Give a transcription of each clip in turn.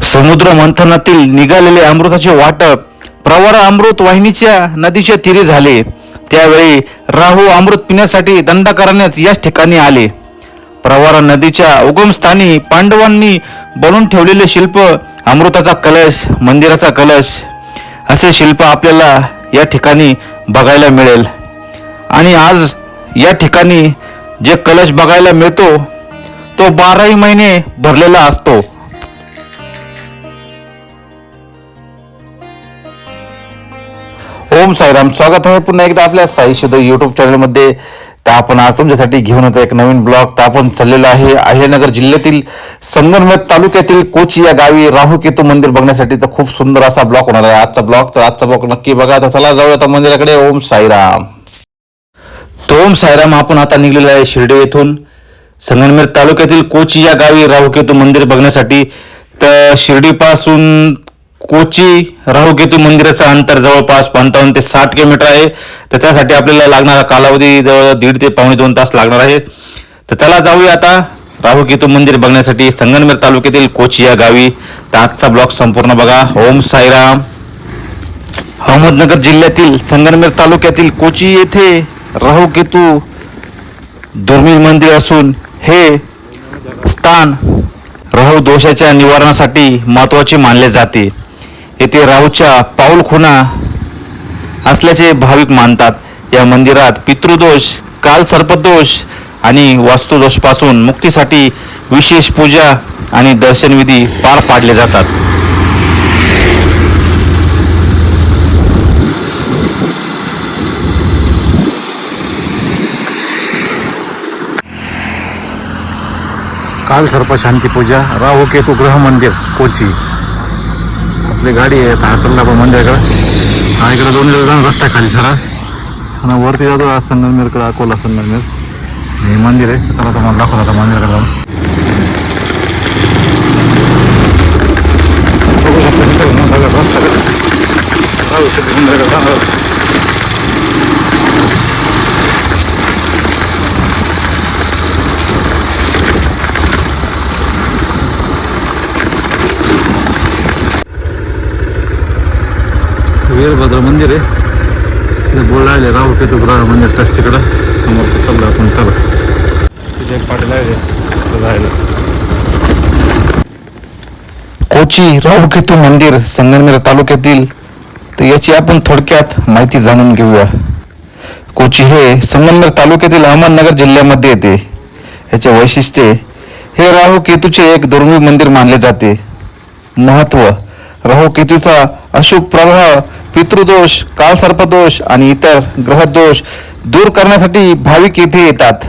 समुद्र मंथनातील निघालेले अमृताचे वाटप प्रवरा अमृत वाहिनीच्या नदीच्या तीरी झाले. त्यावेळी राहू अमृत पिण्यासाठी दंडकारण्यात याच ठिकाणी आले. प्रवरा नदीच्या उगमस्थानी पांडवांनी बनवून ठेवलेले शिल्प, अमृताचा कलश, मंदिराचा कलश असे शिल्प आपल्याला या ठिकाणी बघायला मिळेल. आणि आज या ठिकाणी जे कलश बघायला मिळतो तो 12ही महिने भरलेला असतो. ओम साईराम. स्वागत आहे पुन्हा एकदा आपल्या साई शिदो युट्यूब चॅनलमध्ये. तर आपण आज तुमच्यासाठी घेऊन येतो एक नवीन ब्लॉग. तर आपण चाललेलो आहे अहिल्यानगर जिल्ह्यातील संगमनेर तालुक्यातील कोची या गावी राहू केतू मंदिर बघण्यासाठी. तर खूप सुंदर असा ब्लॉग होणार आहे आजचा ब्लॉग. तर आजचा ब्लॉग नक्की बघा. तर चला जाऊया आता मंदिराकडे. ओम साईराम. तो ओम साईराम. आपण आता निघलेलो आहे शिर्डी येथून संगमनेर तालुक्यातील कोची या गावी राहू केतू मंदिर बघण्यासाठी. तर शिर्डीपासून कोची राहू केतू मंदिराचं अंतर जवळपास 55 ते 60 किलोमीटर आहे. तर त्यासाठी आपल्याला लागणारा कालावधी जवळ 1.5 ते पावणे 2 तास लागणार आहे. तर चला जाऊया आता राहू केतू मंदिर बघण्यासाठी संगमनेर तालुक्यातील कोची या गावी. तर आजचा ब्लॉग संपूर्ण बघा. ओम साईराम. अहमदनगर जिल्ह्यातील संगमनेर तालुक्यातील कोची येथे राहू केतू दुर्मिळ मंदिर असून हे स्थान राहू दोषाच्या निवारणासाठी महत्त्वाचे मानले जाते. येथे राहूच्या पाऊलखुणा असल्याचे भाविक मानतात. या मंदिरात पितृदोष, कालसर्पदोष आणि वास्तुदोषापासून मुक्तीसाठी विशेष पूजा आणि दर्शनविधी पार पाडले जातात. कालसर्प शांती पूजा राहू केतू ग्रह मंदिर कोची. आपली गाडी आहे. आता चालला आपण मंदिराकडे. हा इकडे 2 जाऊन रस्ता खाली सरा आणि वरती जातो आज संगमनेरकडे, अकोला संगमनेर हे मंदिर आहे. चला तुम्हाला दाखवतो आता मंदिराकडे जाऊन. वीरभद्र मंदिर आहे. बोर्ड आहे राहू केतू ग्रह मंदिर ट्रस्ट तिकडं समोर. तर चाललं आपण. चला तिथे एक पाटील आहे जायला. कोची राहू केतू मंदिर संगमनेर तालुक्यातील. तर याची आपण थोडक्यात माहिती जाणून घेऊया. कोची हे संगमनेर तालुक्यातील अहमदनगर जिल्ह्यामध्ये येते. याचे वैशिष्ट्ये हे राहू केतूचे एक दुर्मिळ मंदिर मानले जाते. महत्त्व राहू केतूचा अशुभ प्रभाव, पितृदोष, कालसर्पदोष आणि इतर ग्रहदोष दूर करण्यासाठी भाविक येथे येतात.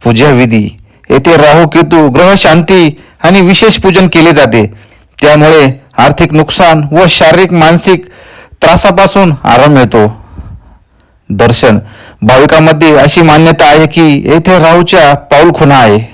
पूजा विधी येथे राहू केतू ग्रह शांती आणि विशेष पूजन केले जाते. त्यामुळे आर्थिक नुकसान व शारीरिक मानसिक त्रासापासून आराम मिळतो. दर्शन भाविकांमध्ये अशी मान्यता आहे की येथे राहूच्या पाऊलखुणा आहे.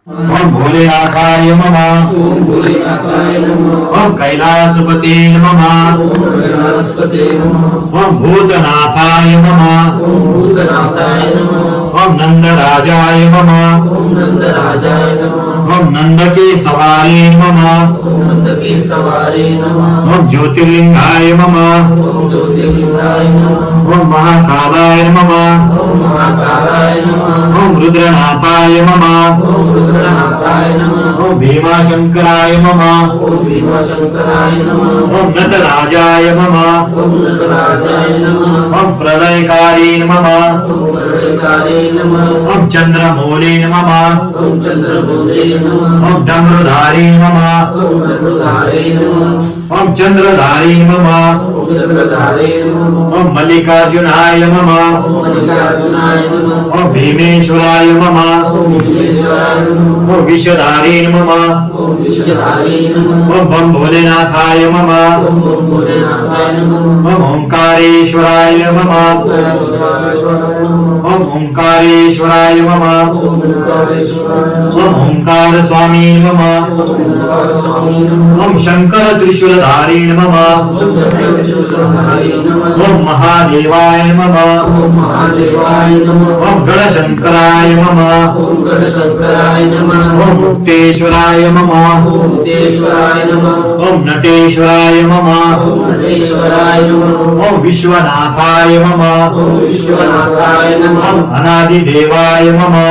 ओम भोलेनाथाय नमः. ओम भोलेनाथाय नमः. ओम कैलासपते नमः. ओम कैलासपते नमः. ओम भूतनाथाय नमः. ओम भूतनाथाय नमः. ओम नंदराजाय नमः. ओम नंदराजाय नमः. ओम नंदके सवारे नमः. ओम नंदके सवारे नमः. ओम ज्योतिर्लिंगाय नमः. ओम ज्योतिर्लिंगाय नमः. ओम महाकालाय नमः. ओम महाकालाय नमः. ओम रुद्रनाथाय नमः. ओम रुद्रनाथाय नमः. ओम भीमाशंकराय नमः. ओम भीमाशंकराय नमः. ओम नटराजाय नमः. ओम नटराजाय नमः. ओम प्रलयकारी नमः. ओम प्रलयकारी नमः. ओम चंद्रमौले नमः. ओम चंद्रमौले नमः. ओम डमरुधारी नमः. ओम डमरुधारी नमः. ओम चंद्रधारी नमः. ओम चंद्रधारी नमः. ओम मल्लिकार्जुनाय नमः. ओम मल्लिकार्जुनाय नमः. ओम भीमेश्वराय नमः. ओम भीमेश्वराय नमः. ओम विषधारी नमः. ओम विषधारी नमः. ओम बम भोलेनाथाय नमः. ओम बम भोलेनाथाय नमः. ओम ओंकारेश्वराय नमः. ओम ओम ओंकारेश्वराय नमः ओम ओंकार स्वामी नमः ओम शंकर त्रिशूलधारी नमः ओम महादेवाय नमः ओम गणशंकराय नमः ओम मुक्तेश्वराय नमः ओम नटेश्वराय नमः ओम विश्वनाथाय नमः ओम अनादिदेवाय नमः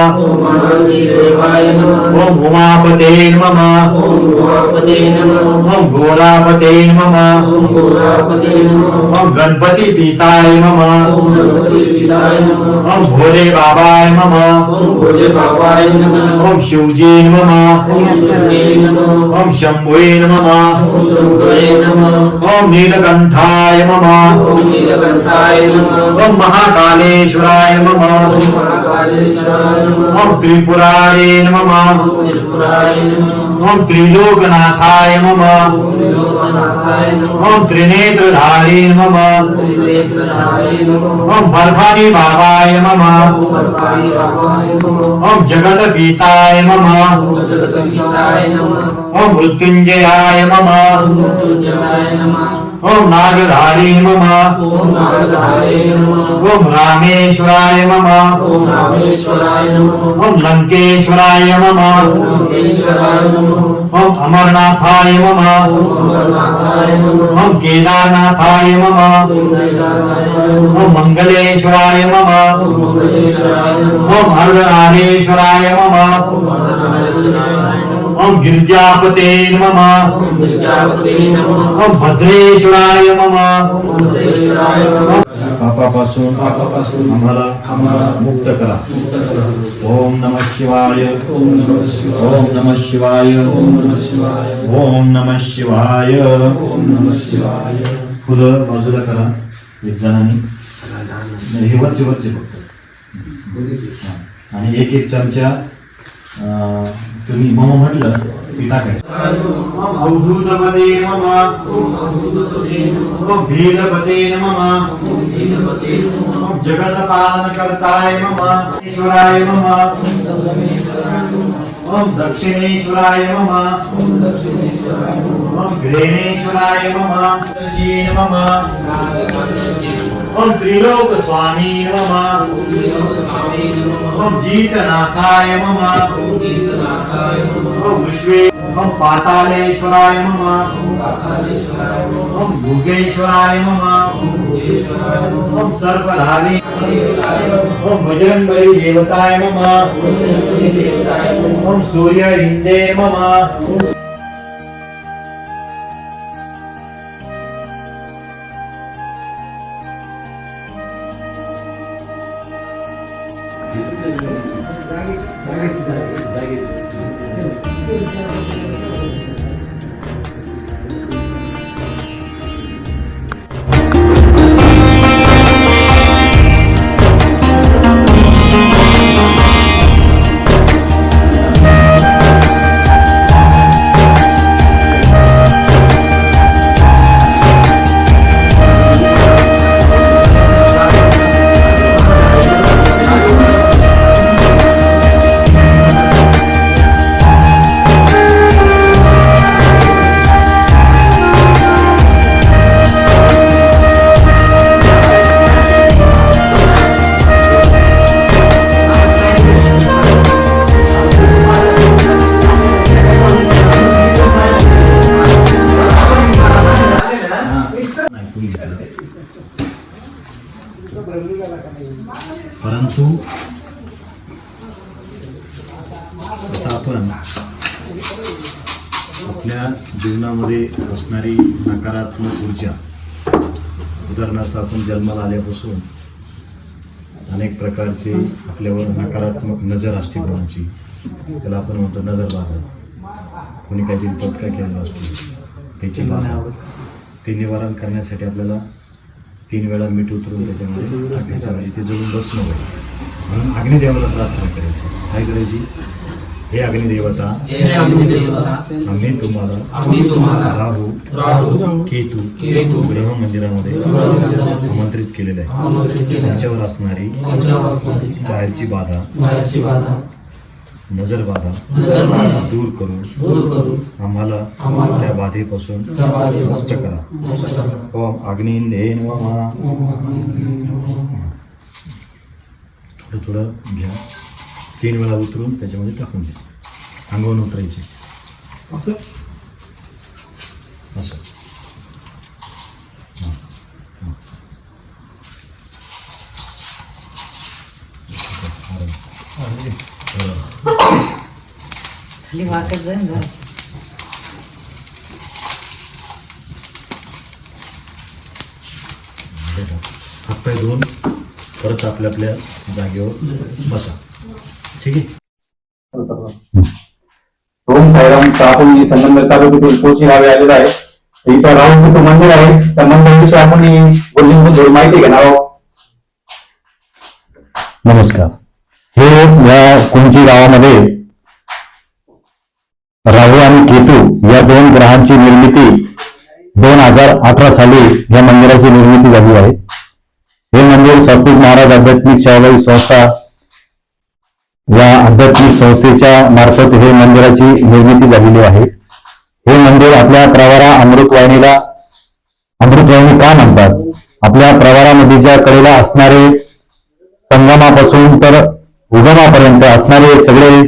ओम उमापते नमः ओम गोरापते नमः ओम गणपति पिताय नमः ओम भोले बाबाय नमः ओम शिवजी नमः ओम शंभुवे नमः ओम नीलकंठाय नमः ओम महाकालेश्वराय नमः ओम त्रिपुरारे नमः ओम त्रिलोकनाथाय नमः ओम त्रिनेत्रधारी नमः ओम बर्फानी बाबाय नमः ओम जगत पिताय नमः ओम मृत्युंजयाय नमः ओम नागधारी नमः ओम रामेश्वराय नमः ओम लंकेश्वराय नमः ओम अमरनाथाय नमः ओम केदारनाथाय नमः ओम मंगलेश्वराय नमः ओम अर्धनारीश्वराय नमः ओम गिरिजापते नमः ओम भद्रेश्वराय नमः पापापासून आम्हाला मुक्त करा. ओम नमः शिवाय. ओम नमः शिवाय. ओम नमः शिवाय. फुलं बाजूला करा एक जणांनी. हे वरचे फक्त आणि एक एक चमचा तुम्ही मम म्हटलं की टाकायचं. ओम अवधूतपते नमः. ओम भीलपते नमः. ओम जगत्पालनकर्ताय नमः. ईश्वराय नमः. ओम दक्षिणेश्वराय नमः. ओम घ्रेणेश्वराय नमः. श्री नमः. ओम त्रिलोक स्वामी नमः. ओम जीतनाथाय नमः. ओम विश्वे. ओम पातालेश्वराय नमः. ओम भुगेश्वराय नमः. ओम सर्पधारी. ओम बजरंगबली देवताय नमः. ओम सूर्य हिंदे नमः. परंतु आता आपण आपल्या जीवनामध्ये असणारी नकारात्मक ऊर्जा, उदाहरणार्थ आपण जन्माला आल्यापासून अनेक प्रकारचे आपल्यावर नकारात्मक नजर असते कोणाची, त्याला आपण म्हणतो नजर बाधा. कोणी काहीतरी पटका केलेला असतो त्याची बाधा, ते निवारण करण्यासाठी आपल्याला 3 वेळा मीठ उतरून त्याच्यामध्ये टाकायचं, म्हणजे ते जळून बसणं होईल. म्हणून अग्निदेवाला प्रार्थना करायची. काय करायची? हे अग्निदेवता हे अग्निदेवता आम्ही तुम्हाला राहू केतू ग्रह मंदिरामध्ये आमंत्रित केलेले आहे. त्यांच्यावर असणारी बाहेरची बाधा नजर बाधा दूर करून आम्हाला त्या बाधेपासून मुक्त करा. ओम अग्निंदे नमः. थोडं घ्या, 3 वेळा उतरून त्याच्यामध्ये टाकून द्या. अंगावर उतरायचे असं. खाली वाकत जाईन जरा. हातपाय धुवून परत आपल्या आपल्या जागेवर बसा. ठीक आहे. ओम साईराम. आपण संगमनेर तालुक्यातील कोची गावी आलेलो आहे. इथं राहू मंदिर आहे. त्या मंदिराविषयी आपण बोलून माहिती घेणार आहोत. नमस्कार. हे या कुंची गावामध्ये राहू आणि केतू या 2 ग्रहांची निर्मिती 2018 साली या मंदिराची निर्मिती झाली आहे. हे मंदिर स्वस्तिक महाराज आध्यात्मिक सेवाभावी संस्था या आध्यात्मिक संस्थेच्या मार्फत हे मंदिराची निर्मिती झालेली आहे. हे मंदिर आपल्या प्रवारा अमृतवाहिनी का म्हणतात? आपल्या प्रवारा नदीच्या कडेला असणारे संगमापासून तर उगमापर्यंत असणारे सगळे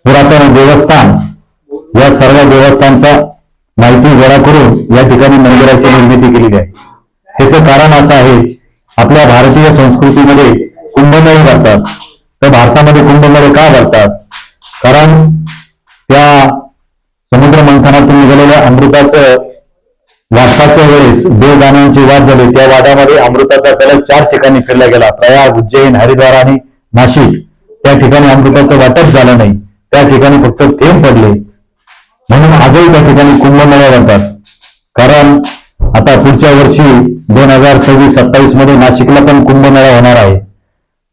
पुरातन देवस्थान, या सर्व देवस्थानांचा माहिती गोळा करून या ठिकाणी मंदिराची निर्मिती केलेली आहे. त्याचं कारण असं आहे, आपल्या भारतीय संस्कृतीमध्ये कुंभमेळे भरतात. तर भारतामध्ये कुंभमेळे का भरतात? कारण त्या समुद्र मंथनातून निघालेल्या अमृताचं वाटपाच्या वेळेस देवदानांची वाद झाली. त्या वादामध्ये अमृताचा कलश 4 ठिकाणी फिरला गेला. प्रयाग, उज्जैन, हरिद्वार आणि नाशिक. त्या ठिकाणी अमृताचं वाटप झालं नाही. त्या ठिकाणी फक्त थेंब पडले. म्हणून आजही त्या ठिकाणी कुंभमेळा भरतात. कारण आता पुढच्या वर्षी 2026-27 मध्ये नाशिकला पण कुंभमेळा होणार आहे.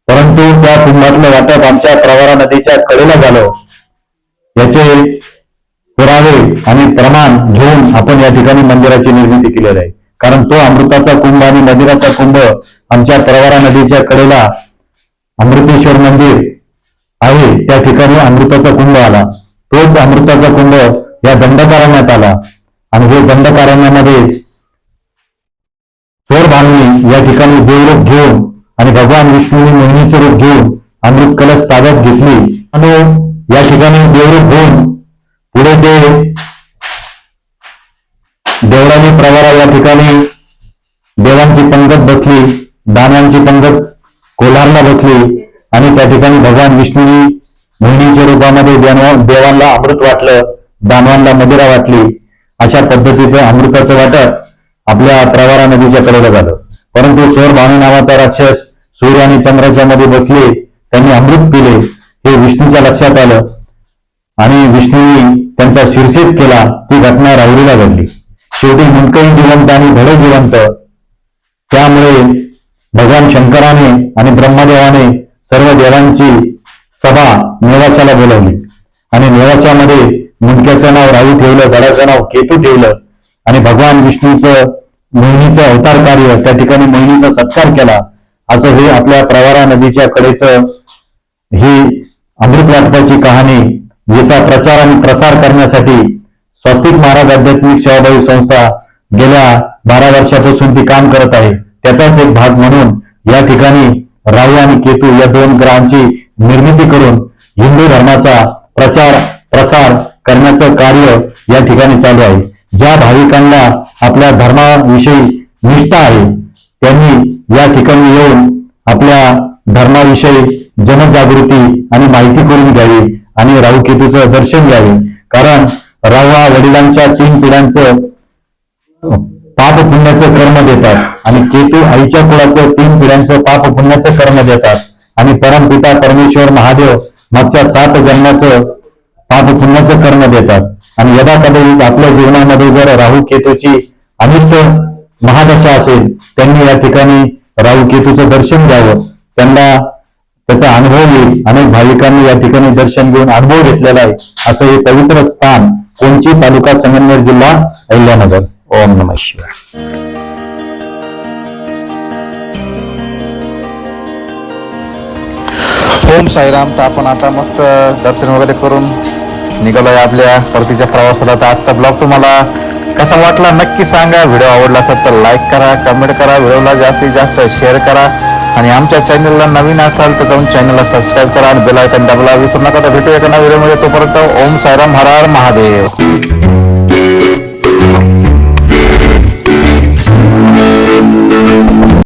परंतु त्या कुंभातलं वाटप आमच्या प्रवारा नदीच्या कडेला झालं, याचे पुरावे आणि प्रमाण घेऊन आपण या ठिकाणी मंदिराची निर्मिती केलेली आहे. कारण तो अमृताचा कुंभ आणि मंदिराचा कुंभ आमच्या प्रवारा नदीच्या कडेला अमृतेश्वर मंदिर आहे. त्या ठिकाणी अमृताचा कुंभ आला. तोच अमृताचा कुंभ या दंडकारण्यात आला आणि हे दंडकारण्यामध्ये चोर बांधणी या ठिकाणी देवरूप घेऊन आणि भगवान विष्णूंनी मोहिनीचे रूप घेऊन अमृत कलश ताब्यात घेतली आणि या ठिकाणी देवरूप घेऊन पुढे ते देवळाली प्रवारा या ठिकाणी देवांची पंगत बसली, दानवांची पंगत कोल्हारला बसली आणि त्या ठिकाणी भगवान विष्णूंनी मोहिनीच्या रूपामध्ये देवांना अमृत वाटलं, दानवांना मदिरा वाटली. अशा पद्धतीचं अमृताचं वाटप आपल्या प्रवारा नदीच्या कडेला झालं. परंतु चोर भानू नावाचा राक्षस सूर्य आणि चंद्राच्या मध्ये बसले, त्यांनी अमृत पिले. हे विष्णूच्या लक्षात आलं आणि विष्णूंनी त्यांचा शिरछेद केला. ती घटना राहुरीला घडली. शेवटी मुंडकही जिवंत आणि धडे जिवंत. त्यामुळे भगवान शंकराने आणि ब्रह्मदेवाने सर्व देवांची सभा नेवासाला बोलावली आणि नेवासामध्ये मुंडक्याचं नाव राहू ठेवलं, गडाचं नाव केतू ठेवलं आणि भगवान विष्णूचं मोहिनीचं अवतार कार्य त्या ठिकाणी मोहिनीचा सत्कार केला. असं हे आपल्या प्रवारा नदीच्या कडेचं ही अमृत वाटपाची कहाणी, याचा प्रचार आणि प्रसार करण्यासाठी स्वस्तिक महाराज आध्यात्मिक सेवाभावी संस्था गेल्या 12 वर्षापासून ती काम करत आहे. त्याचाच एक भाग म्हणून या ठिकाणी राहू आणि केतू या 2 ग्रहांची निर्मिती करून हिंदू धर्माचा प्रचार प्रसार करण्याचं कार्य या ठिकाणी चालू आहे. ज्या भाविकांना आपल्या धर्माविषयी निष्ठा आहे त्यांनी या ठिकाणी येऊन आपल्या धर्माविषयी जनजागृती आणि माहिती करून घ्यावी आणि राहू केतूचं दर्शन घ्यावे. कारण राहू हा वडिलांच्या 3 पिढ्यांचं पाप पुण्याचं कर्म देतात आणि केतू आईच्या कुळाचं 3 पिढ्यांचं पाप पुण्याचं कर्म देतात आणि परमपिता परमेश्वर महादेव मागच्या 7 जन्माचं पाप पुण्याचं कर्म देतात. आणि यदा कधी आपल्या जीवनामध्ये जर राहू केतूची अनिष्ट महादशा असेल त्यांनी या ठिकाणी राहू केतूचं दर्शन घ्यावं. त्यांना त्याचा अनुभव येईल. अनेक भाविकांनी या ठिकाणी दर्शन घेऊन अनुभव घेतलेला आहे. असं हे पवित्र स्थान कोंची, तालुका संगमनेर, जिल्हा अहिल्यानगर. ओम नमः शिवाय. ओम साईराम. तर आपण आता मस्त दर्शन वगैरे करून निघालोय आपल्या परतीच्या प्रवासाला. तर आजचा ब्लॉग तुम्हाला कसा वाटला नक्की सांगा. व्हिडिओ आवडला असेल तर लाईक करा, कमेंट करा, व्हिडिओला जास्तीत जास्त शेअर करा आणि आमच्या चॅनलला नवीन असाल तर जाऊन चॅनलला सबस्क्राईब करा आणि बेल आयकॉन दाबायला विसरू नका. तर भेटूया एका नव्या व्हिडिओमध्ये. तोपर्यंत ओम साईराम, हर हर महादेव.